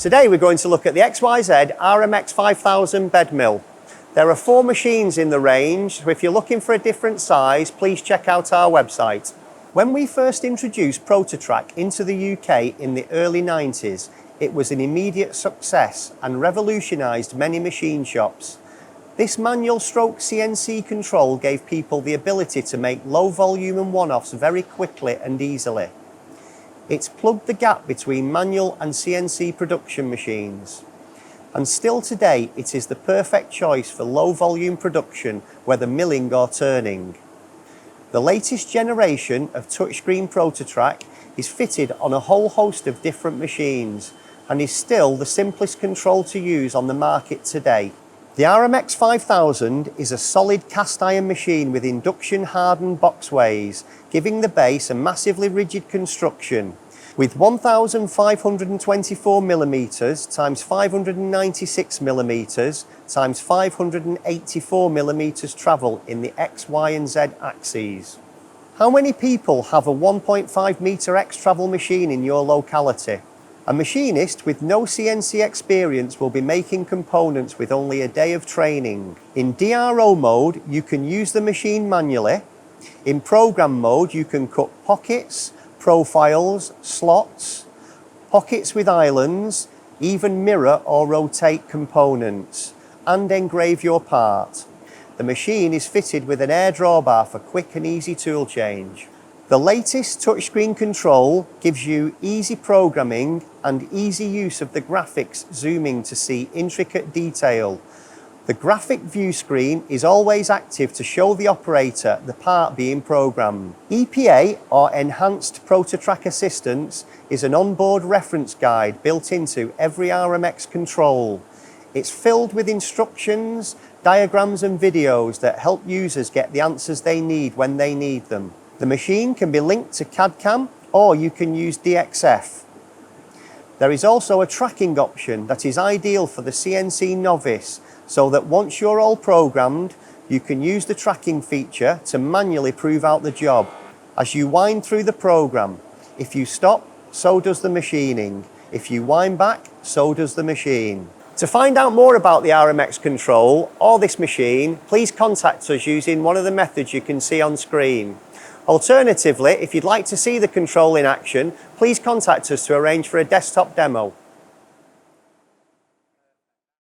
Today we're going to look at the XYZ RMX 5000 bed mill. There are 4 machines in the range, so if you're looking for a different size, please check out our website. When we first introduced Prototrac into the UK in the early 90s, it was an immediate success and revolutionised many machine shops. This manual stroke CNC control gave people the ability to make low volume and one-offs very quickly and easily. It's plugged the gap between manual and CNC production machines. And still today, it is the perfect choice for low volume production, whether milling or turning. The latest generation of touchscreen Prototrac is fitted on a whole host of different machines and is still the simplest control to use on the market today. The RMX 5000 is a solid cast iron machine with induction hardened boxways, giving the base a massively rigid construction. With 1524mm times 596mm times 584mm travel in the X, Y and Z axes. How many people have a 1.5 metre X travel machine in your locality? A machinist with no CNC experience will be making components with only a day of training. In DRO mode, you can use the machine manually. In program mode, you can cut pockets, profiles, slots, pockets with islands, even mirror or rotate components, and engrave your part. The machine is fitted with an air drawbar for quick and easy tool change. The latest touchscreen control gives you easy programming and easy use of the graphics zooming to see intricate detail. The graphic view screen is always active to show the operator the part being programmed. EPA, or Enhanced Prototrac Assistance, is an onboard reference guide built into every RMX control. It's filled with instructions, diagrams and videos that help users get the answers they need when they need them. The machine can be linked to CAD/CAM or you can use DXF. There is also a tracking option that is ideal for the CNC novice, so that once you're all programmed, you can use the tracking feature to manually prove out the job. As you wind through the program, if you stop, so does the machining. If you wind back, so does the machine. To find out more about the RMX control or this machine, please contact us using one of the methods you can see on screen. Alternatively, if you'd like to see the control in action, please contact us to arrange for a desktop demo.